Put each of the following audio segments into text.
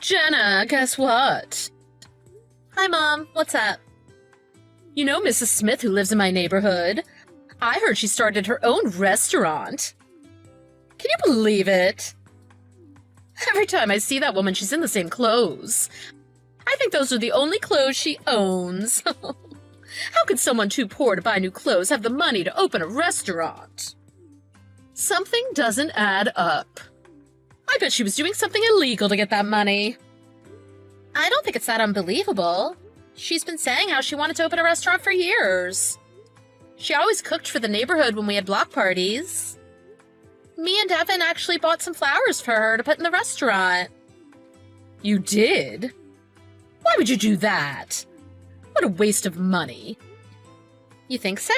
Jenna, guess what? Hi, Mom. What's up? You know Mrs. Smith who lives in my neighborhood? I heard she started her own restaurant. Can you believe it? Every time I see that woman, she's in the same clothes. I think those are the only clothes she owns. How could someone too poor to buy new clothes have the money to open a restaurant? Something doesn't add up. I bet she was doing something illegal to get that money. I don't think it's that unbelievable. She's been saying how she wanted to open a restaurant for years. She always cooked for the neighborhood when we had block parties. Me and Evan actually bought some flowers for her to put in the restaurant. You did? Why would you do that? What a waste of money. You think so?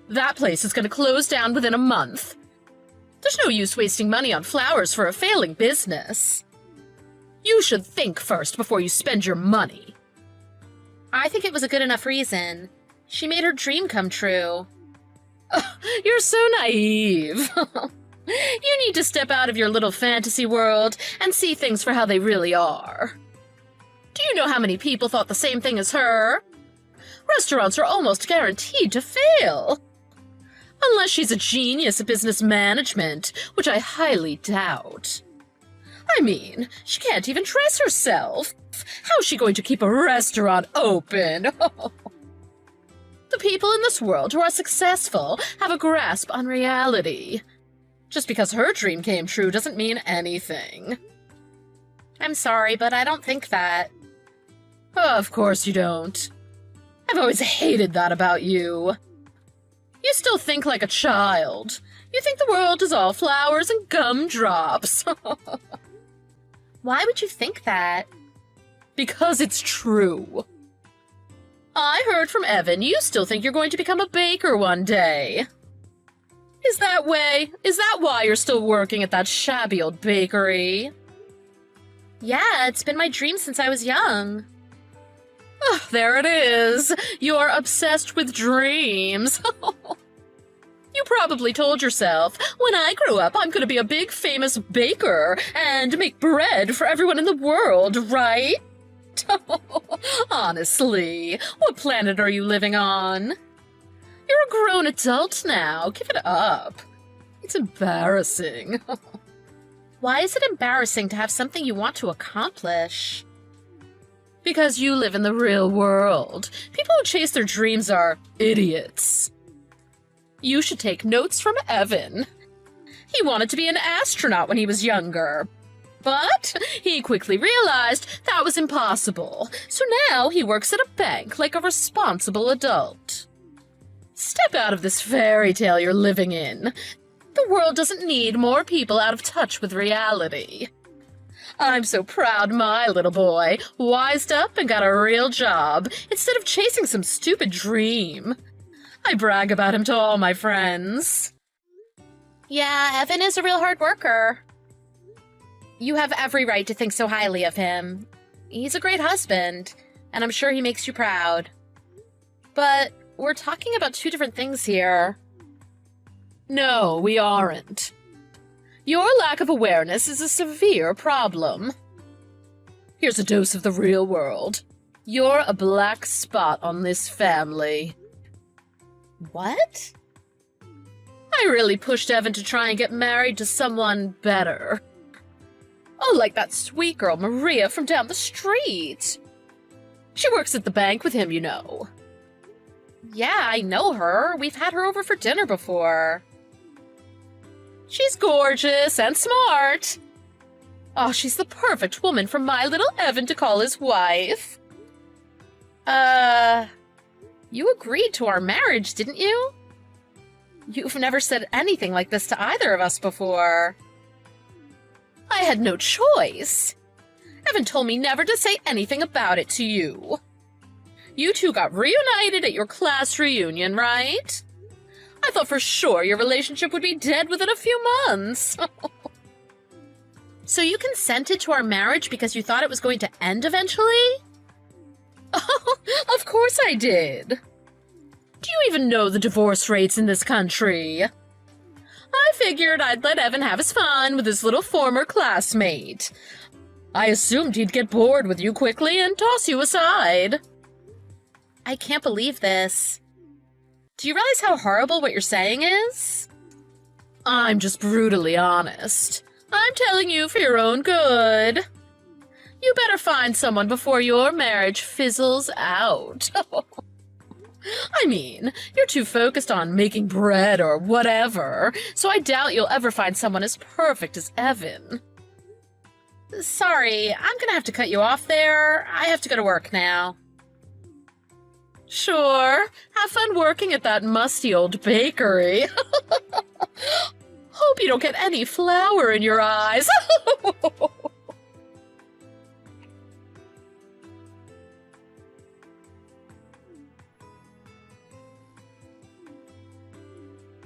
That place is going to close down within a month. There's no use wasting money on flowers for a failing business. You should think first before you spend your money. I think it was a good enough reason. She made her dream come true. You're so naive. You need to step out of your little fantasy world and see things for how they really are. Do you know how many people thought the same thing as her? Restaurants are almost guaranteed to fail. Unless she's a genius at business management, which I highly doubt. I mean, she can't even dress herself. How's she going to keep a restaurant open? The people in this world who are successful have a grasp on reality. Just because her dream came true doesn't mean anything. I'm sorry, but I don't think that. Of course you don't. I've always hated that about you. You still think like a child. You think the world is all flowers and gumdrops. Why would you think that? Because it's true. I heard from Evan you still think you're going to become a baker one day. Is that why you're still working at that shabby old bakery? Yeah, it's been my dream since I was young. Oh, there it is. You're obsessed with dreams. You probably told yourself, when I grow up, I'm going to be a big famous baker and make bread for everyone in the world, right? Honestly, what planet are you living on? You're a grown adult now. Give it up. It's embarrassing. Why is it embarrassing to have something you want to accomplish? Because you live in the real world. People who chase their dreams are idiots. You should take notes from Evan. He wanted to be an astronaut when he was younger. But he quickly realized that was impossible, so now he works at a bank like a responsible adult. Step out of this fairy tale you're living in. The world doesn't need more people out of touch with reality. I'm so proud my little boy wised up and got a real job instead of chasing some stupid dream. I brag about him to all my friends. Yeah, Evan is a real hard worker. You have every right to think so highly of him. He's a great husband, and I'm sure he makes you proud. But we're talking about two different things here. No, we aren't. Your lack of awareness is a severe problem. Here's a dose of the real world. You're a black spot on this family. What? I really pushed Evan to try and get married to someone better. Oh, like that sweet girl Maria from down the street. She works at the bank with him, you know. Yeah, I know her. We've had her over for dinner before. She's gorgeous and smart. Oh, she's the perfect woman for my little Evan to call his wife. You agreed to our marriage, didn't you? You've never said anything like this to either of us before. I had no choice. Evan told me never to say anything about it to you. You two got reunited at your class reunion, right? I thought for sure your relationship would be dead within a few months. So you consented to our marriage because you thought it was going to end eventually? Oh, of course I did. Do you even know the divorce rates in this country? I figured I'd let Evan have his fun with his little former classmate. I assumed he'd get bored with you quickly and toss you aside. I can't believe this. Do you realize how horrible what you're saying is? I'm just brutally honest. I'm telling you for your own good. You better find someone before your marriage fizzles out. I mean, you're too focused on making bread or whatever, so I doubt you'll ever find someone as perfect as Evan. Sorry, I'm gonna have to cut you off there. I have to go to work now. Sure. Have fun working at that musty old bakery. Hope you don't get any flour in your eyes.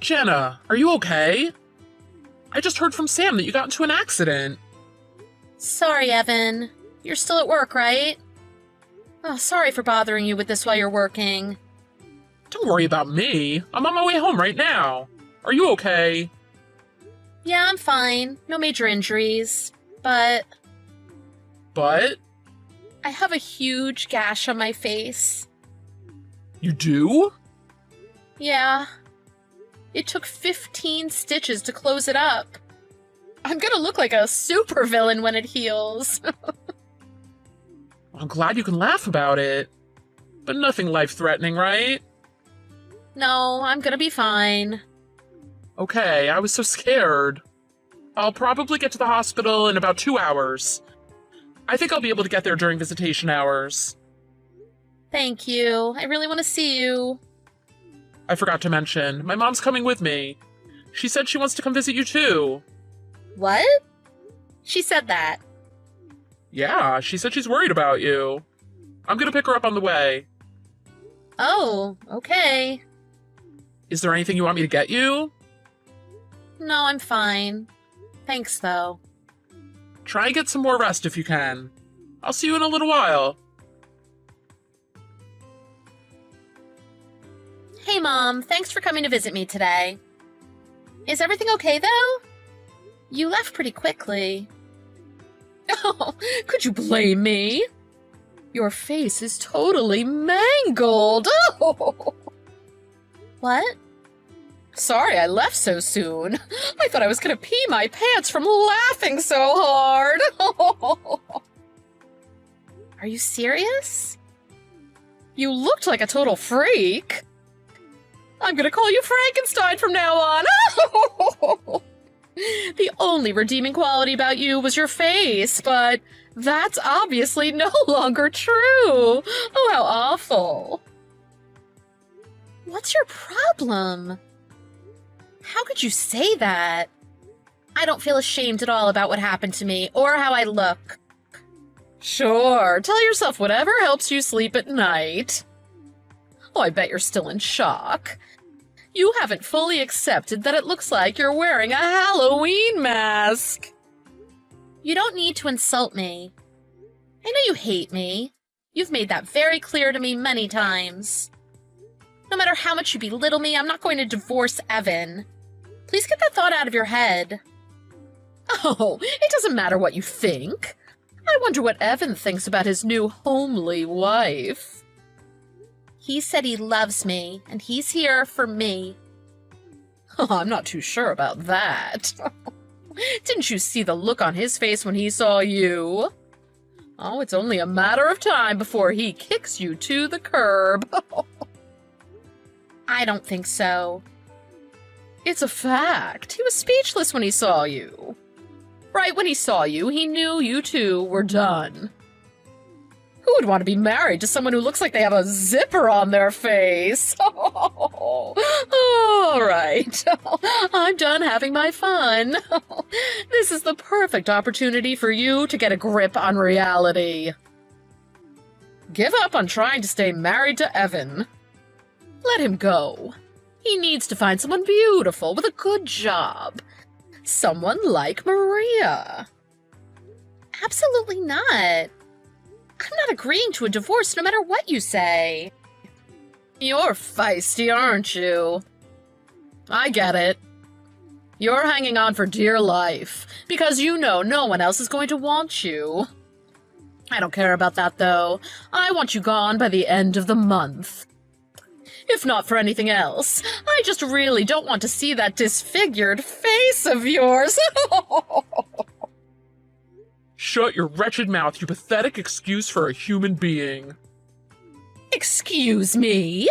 Jenna, are you okay? I just heard from Sam that you got into an accident. Sorry, Evan. You're still at work, right? Oh, sorry for bothering you with this while you're working. Don't worry about me. I'm on my way home right now. Are you okay? Yeah, I'm fine. No major injuries. But But? I have a huge gash on my face. You do? Yeah. It took 15 stitches to close it up. I'm gonna look like a supervillain when it heals. I'm glad you can laugh about it. But nothing life-threatening, right? No, I'm gonna be fine. Okay, I was so scared. I'll probably get to the hospital in about 2 hours. I think I'll be able to get there during visitation hours. Thank you. I really want to see you. I forgot to mention, my mom's coming with me. She said she wants to come visit you too. What? She said that. Yeah, she said she's worried about you. I'm gonna pick her up on the way. Oh, okay. Is there anything you want me to get you? No, I'm fine. Thanks, though. Try and get some more rest if you can. I'll see you in a little while. Hey, Mom. Thanks for coming to visit me today. Is everything okay, though? You left pretty quickly. Oh, could you blame me? Your face is totally mangled. Oh. What? Sorry I left so soon. I thought I was gonna pee my pants from laughing so hard. Are you serious? You looked like a total freak. I'm gonna call you Frankenstein from now on. The only redeeming quality about you was your face, but that's obviously no longer true. Oh, how awful. What's your problem? How could you say that? I don't feel ashamed at all about what happened to me or how I look. Sure, tell yourself whatever helps you sleep at night. Oh, I bet you're still in shock. You haven't fully accepted that it looks like you're wearing a Halloween mask. You don't need to insult me. I know you hate me. You've made that very clear to me many times. No matter how much you belittle me, I'm not going to divorce Evan. Please get that thought out of your head. Oh, it doesn't matter what you think. I wonder what Evan thinks about his new homely wife. He said he loves me, and he's here for me. Oh, I'm not too sure about that. Didn't you see the look on his face when he saw you? Oh, it's only a matter of time before he kicks you to the curb. I don't think so. It's a fact. He was speechless when he saw you. Right when he saw you, he knew you two were done. Who would want to be married to someone who looks like they have a zipper on their face? Oh, all right. I'm done having my fun. This is the perfect opportunity for you to get a grip on reality. Give up on trying to stay married to Evan. Let him go. He needs to find someone beautiful with a good job. Someone like Maria. Absolutely not. I'm not agreeing to a divorce no matter what you say. You're feisty, aren't you? I get it. You're hanging on for dear life, because you know no one else is going to want you. I don't care about that, though. I want you gone by the end of the month. If not for anything else, I just really don't want to see that disfigured face of yours. Shut your wretched mouth, you pathetic excuse for a human being. Excuse me?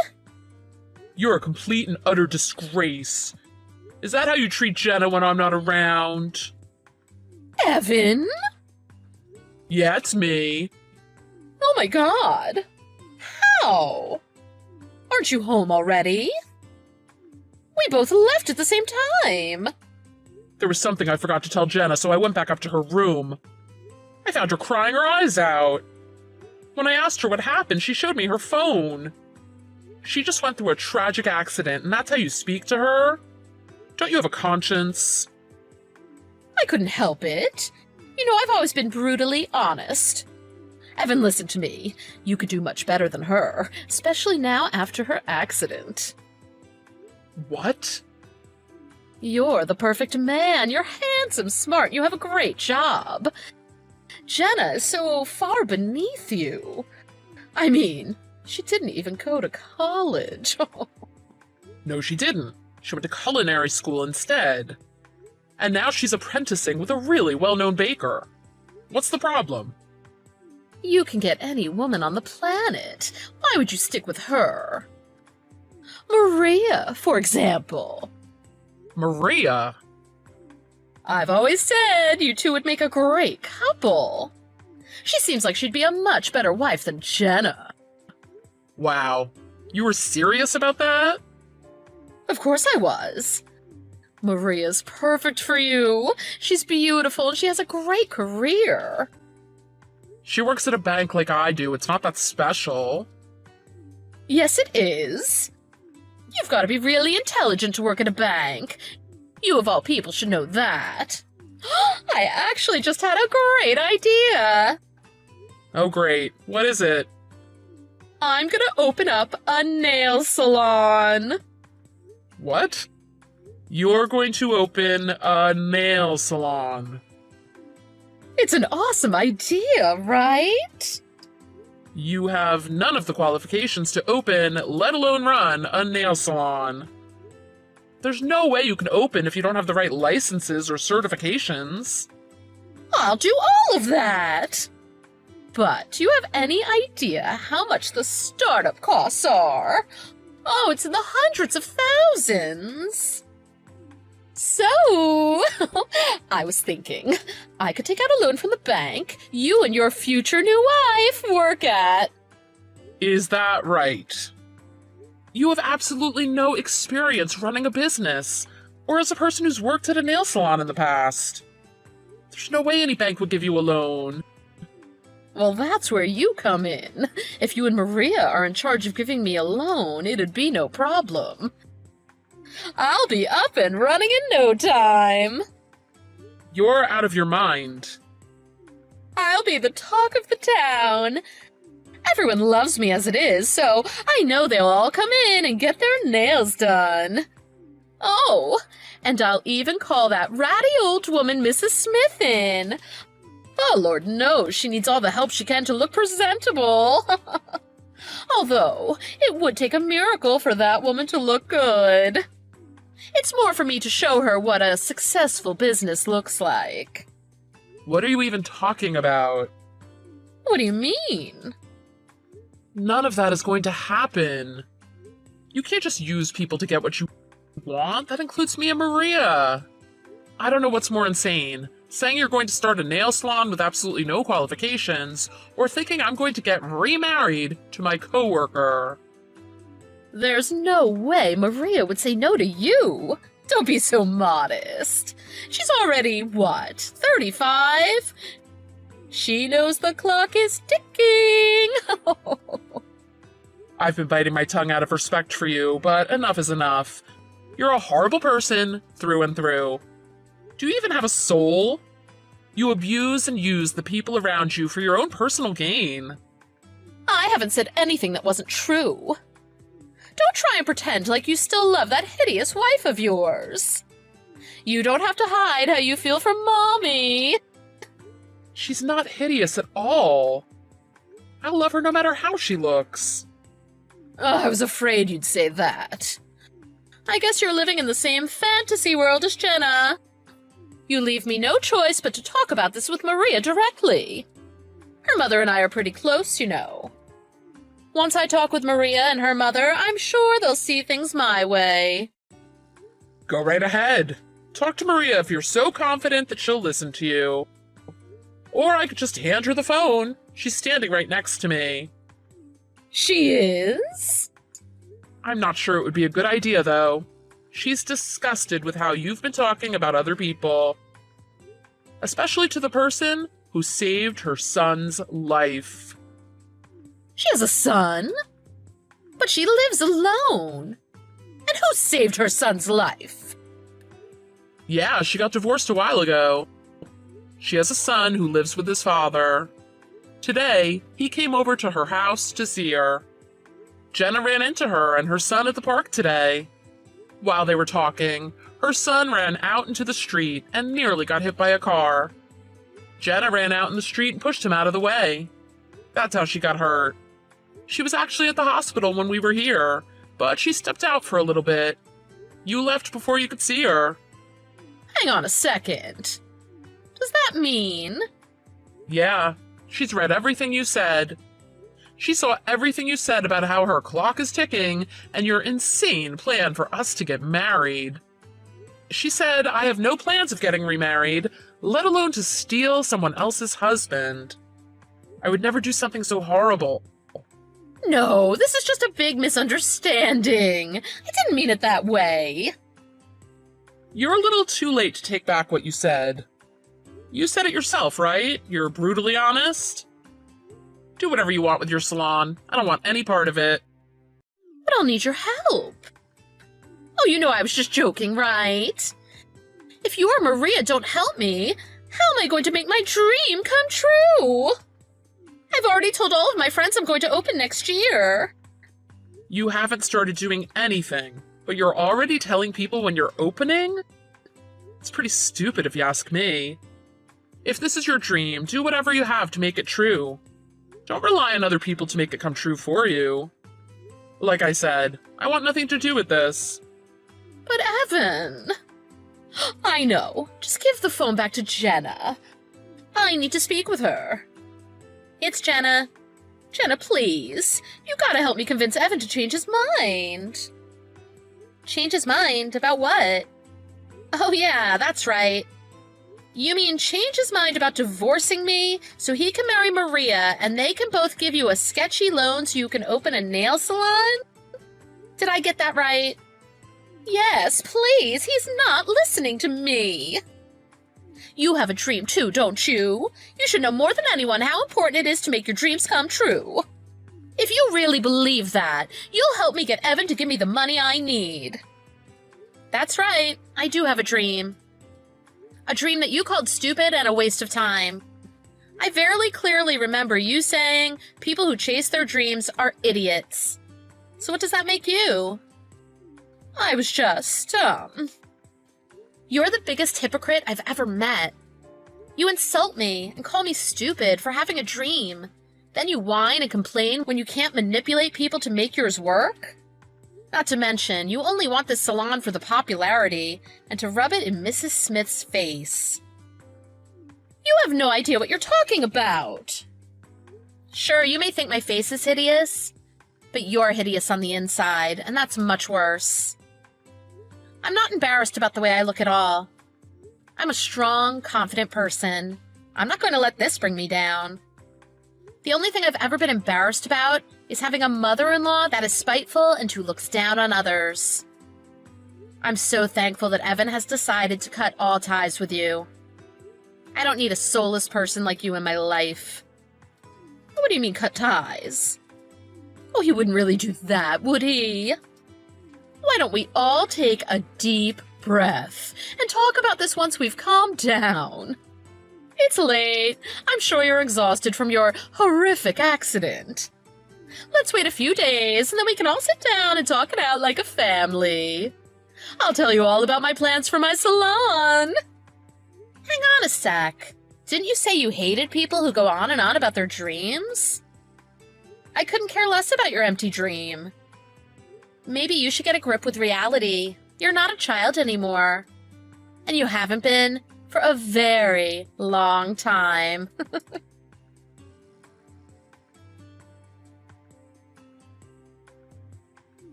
You're a complete and utter disgrace. Is that how you treat Jenna when I'm not around? Evan? Yeah, it's me. Oh my god. How? Aren't you home already? We both left at the same time. There was something I forgot to tell Jenna, so I went back up to her room. I found her crying her eyes out. When I asked her what happened, she showed me her phone. She just went through a tragic accident, and that's how you speak to her? Don't you have a conscience? I couldn't help it. You know, I've always been brutally honest. Evan, listen to me. You could do much better than her, especially now after her accident. What? You're the perfect man. You're handsome, smart. You have a great job. Jenna is so far beneath you. I mean, she didn't even go to college. No, she didn't. She went to culinary school instead. And now she's apprenticing with a really well-known baker. What's the problem? You can get any woman on the planet. Why would you stick with her? Maria, for example. Maria? I've always said you two would make a great couple. She seems like she'd be a much better wife than Jenna. Wow. You were serious about that? Of course I was. Maria's perfect for you. She's beautiful and she has a great career. She works at a bank like I do. It's not that special. Yes, it is. You've got to be really intelligent to work at a bank. You, of all people, should know that. I actually just had a great idea. Oh, great. What is it? I'm gonna open up a nail salon. What? You're going to open a nail salon. It's an awesome idea, right? You have none of the qualifications to open, let alone run, a nail salon. There's no way you can open if you don't have the right licenses or certifications. I'll do all of that. But do you have any idea how much the startup costs are? Oh, it's in the hundreds of thousands. So, I was thinking, I could take out a loan from the bank you and your future new wife work at. Is that right? You have absolutely no experience running a business, or as a person who's worked at a nail salon in the past. There's no way any bank would give you a loan. Well, that's where you come in. If you and Maria are in charge of giving me a loan, it'd be no problem. I'll be up and running in no time. You're out of your mind. I'll be the talk of the town. Everyone loves me as it is, so I know they'll all come in and get their nails done. Oh, and I'll even call that ratty old woman Mrs. Smith in. Oh, Lord knows she needs all the help she can to look presentable. Although, it would take a miracle for that woman to look good. It's more for me to show her what a successful business looks like. What are you even talking about? What do you mean? None of that is going to happen. You can't just use people to get what you want. That includes me and Maria. I don't know what's more insane. Saying you're going to start a nail salon with absolutely no qualifications, or thinking I'm going to get remarried to my coworker. There's no way Maria would say no to you. Don't be so modest. She's already, what, 35? She knows the clock is ticking. I've been biting my tongue out of respect for you, but enough is enough. You're a horrible person, through and through. Do you even have a soul? You abuse and use the people around you for your own personal gain. I haven't said anything that wasn't true. Don't try and pretend like you still love that hideous wife of yours. You don't have to hide how you feel from Mommy. She's not hideous at all. I love her no matter how she looks. I was afraid you'd say that. I guess you're living in the same fantasy world as Jenna. You leave me no choice but to talk about this with Maria directly. Her mother and I are pretty close, you know. Once I talk with Maria and her mother, I'm sure they'll see things my way. Go right ahead. Talk to Maria if you're so confident that she'll listen to you. Or I could just hand her the phone. She's standing right next to me. She is? I'm not sure it would be a good idea, though. She's disgusted with how you've been talking about other people. Especially to the person who saved her son's life. She has a son, but she lives alone. And who saved her son's life? Yeah, she got divorced a while ago. She has a son who lives with his father. Today, he came over to her house to see her. Jenna ran into her and her son at the park today. While they were talking, her son ran out into the street and nearly got hit by a car. Jenna ran out in the street and pushed him out of the way. That's how she got hurt. She was actually at the hospital when we were here, but she stepped out for a little bit. You left before you could see her. Hang on a second. Does that mean? Yeah, she's read everything you said. She saw everything you said about how her clock is ticking and your insane plan for us to get married. She said, I have no plans of getting remarried, let alone to steal someone else's husband. I would never do something so horrible. No, this is just a big misunderstanding. I didn't mean it that way. You're a little too late to take back what you said. You said it yourself, right? You're brutally honest? Do whatever you want with your salon. I don't want any part of it. But I'll need your help. Oh, you know I was just joking, right? If you or Maria don't help me, how am I going to make my dream come true? I've already told all of my friends I'm going to open next year. You haven't started doing anything, but you're already telling people when you're opening? It's pretty stupid if you ask me. If this is your dream, do whatever you have to make it true. Don't rely on other people to make it come true for you. Like I said, I want nothing to do with this. But Evan... I know. Just give the phone back to Jenna. I need to speak with her. It's Jenna. Jenna, please. You gotta help me convince Evan to change his mind. Change his mind? About what? Oh yeah, that's right. You mean change his mind about divorcing me so he can marry Maria and they can both give you a sketchy loan so you can open a nail salon? Did I get that right? Yes, please. He's not listening to me. You have a dream too, don't you? You should know more than anyone how important it is to make your dreams come true. If you really believe that, you'll help me get Evan to give me the money I need. That's right. I do have a dream. A dream that you called stupid and a waste of time. I very clearly remember you saying people who chase their dreams are idiots. So what does that make you? I was just, You're the biggest hypocrite I've ever met. You insult me and call me stupid for having a dream. Then you whine and complain when you can't manipulate people to make yours work? Not to mention, you only want this salon for the popularity and to rub it in Mrs. Smith's face. You have no idea what you're talking about. Sure, you may think my face is hideous, but you're hideous on the inside, and that's much worse. I'm not embarrassed about the way I look at all. I'm a strong, confident person. I'm not going to let this bring me down. The only thing I've ever been embarrassed about is having a mother-in-law that is spiteful and who looks down on others. I'm so thankful that Evan has decided to cut all ties with you. I don't need a soulless person like you in my life. What do you mean, cut ties? Oh, he wouldn't really do that, would he? Why don't we all take a deep breath and talk about this once we've calmed down? It's late. I'm sure you're exhausted from your horrific accident. Let's wait a few days and then we can all sit down and talk it out like a family. I'll tell you all about my plans for my salon. Hang on a sec. Didn't you say you hated people who go on and on about their dreams? I couldn't care less about your empty dream. Maybe you should get a grip with reality. You're not a child anymore. And you haven't been for a very long time.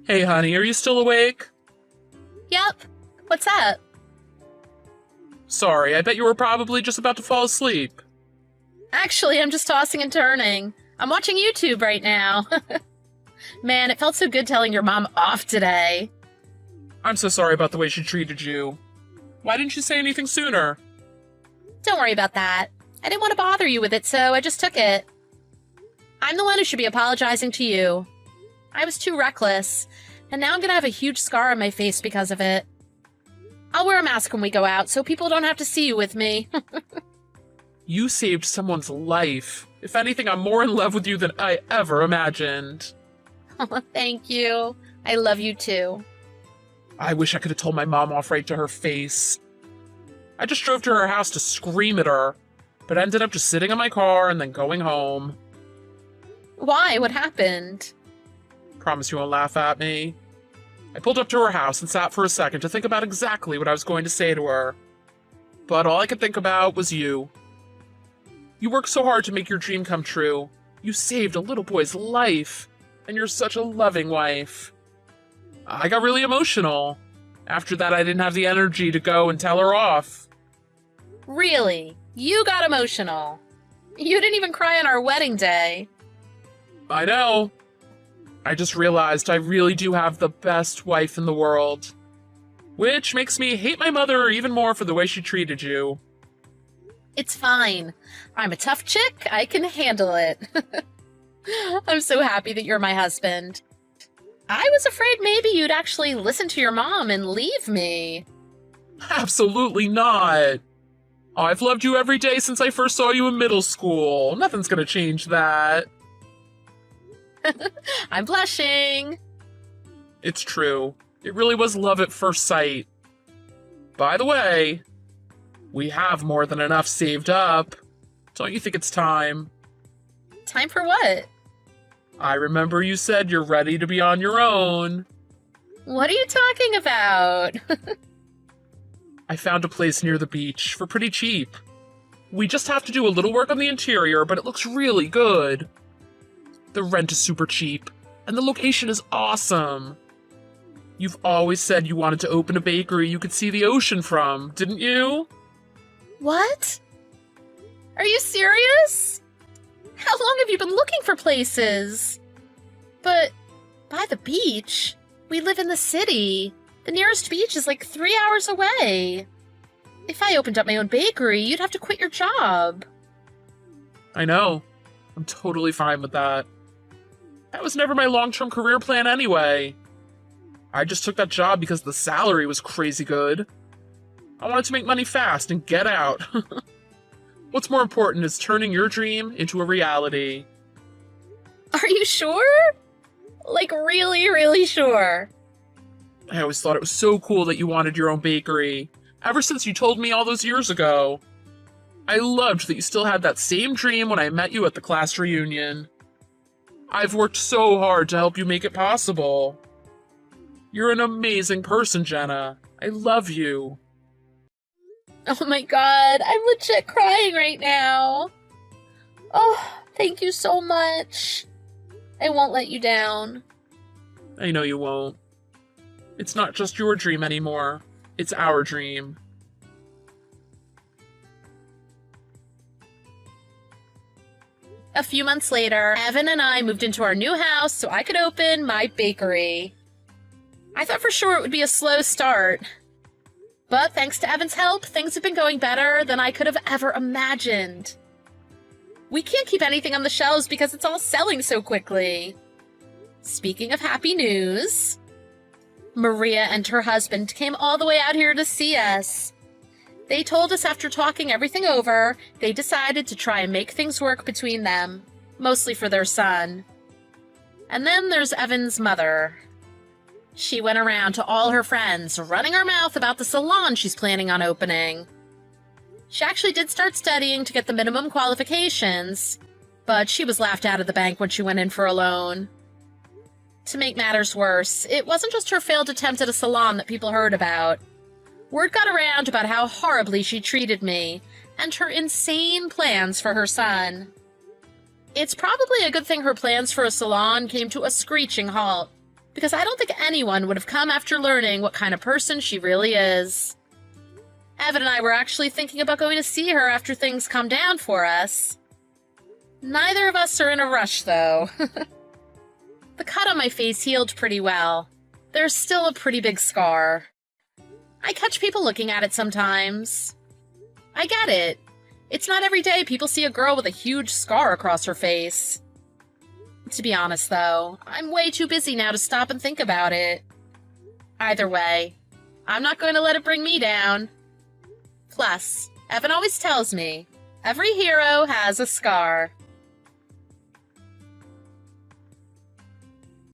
Hey, honey, are you still awake? Yep. What's up? Sorry, I bet you were probably just about to fall asleep. Actually, I'm just tossing and turning. I'm watching YouTube right now. Man, it felt so good telling your mom off today. I'm so sorry about the way she treated you. Why didn't you say anything sooner? Don't worry about that. I didn't want to bother you with it, so I just took it. I'm the one who should be apologizing to you. I was too reckless, and now I'm gonna have a huge scar on my face because of it. I'll wear a mask when we go out, so people don't have to see you with me. You saved someone's life. If anything, I'm more in love with you than I ever imagined. Oh, thank you. I love you too. I wish I could have told my mom off right to her face. I just drove to her house to scream at her, but ended up just sitting in my car and then going home. Why? What happened? Promise you won't laugh at me. I pulled up to her house and sat for a second to think about exactly what I was going to say to her. But all I could think about was you. You worked so hard to make your dream come true. You saved a little boy's life, and you're such a loving wife. I got really emotional. After that, I didn't have the energy to go and tell her off. Really? You got emotional. You didn't even cry on our wedding day. I know. I just realized I really do have the best wife in the world. Which makes me hate my mother even more for the way she treated you. It's fine. I'm a tough chick. I can handle it. I'm so happy that you're my husband. I was afraid maybe you'd actually listen to your mom and leave me. Absolutely not. I've loved you every day since I first saw you in middle school. Nothing's gonna change that. I'm blushing. It's true. It really was love at first sight. By the way, we have more than enough saved up. Don't you think it's time? Time for what? I remember you said you're ready to be on your own. What are you talking about? I found a place near the beach for pretty cheap. We just have to do a little work on the interior, but it looks really good. The rent is super cheap, and the location is awesome. You've always said you wanted to open a bakery you could see the ocean from, didn't you? What? Are you serious? How long have you been looking for places? But by the beach? We live in the city. The nearest beach is like 3 hours away. If I opened up my own bakery, you'd have to quit your job. I know. I'm totally fine with that. That was never my long-term career plan anyway. I just took that job because the salary was crazy good. I wanted to make money fast and get out. What's more important is turning your dream into a reality. Are you sure? Like really, really sure? I always thought it was so cool that you wanted your own bakery, ever since you told me all those years ago. I loved that you still had that same dream when I met you at the class reunion. I've worked so hard to help you make it possible. You're an amazing person, Jenna. I love you. Oh my god, I'm legit crying right now. Oh, thank you so much. I won't let you down. I know you won't. It's not just your dream anymore. It's our dream. A few months later, Evan and I moved into our new house so I could open my bakery. I thought for sure it would be a slow start. But thanks to Evan's help, things have been going better than I could have ever imagined. We can't keep anything on the shelves because it's all selling so quickly. Speaking of happy news, Maria and her husband came all the way out here to see us. They told us after talking everything over, they decided to try and make things work between them, mostly for their son. And then there's Evan's mother. She went around to all her friends, running her mouth about the salon she's planning on opening. She actually did start studying to get the minimum qualifications, but she was laughed out of the bank when she went in for a loan. To make matters worse, it wasn't just her failed attempt at a salon that people heard about. Word got around about how horribly she treated me, and her insane plans for her son. It's probably a good thing her plans for a salon came to a screeching halt, because I don't think anyone would have come after learning what kind of person she really is. Evan and I were actually thinking about going to see her after things calm down for us. Neither of us are in a rush, though. The cut on my face healed pretty well. There's still a pretty big scar. I catch people looking at it sometimes. I get it. It's not every day people see a girl with a huge scar across her face. To be honest, though, I'm way too busy now to stop and think about it. Either way, I'm not going to let it bring me down. Plus, Evan always tells me, every hero has a scar.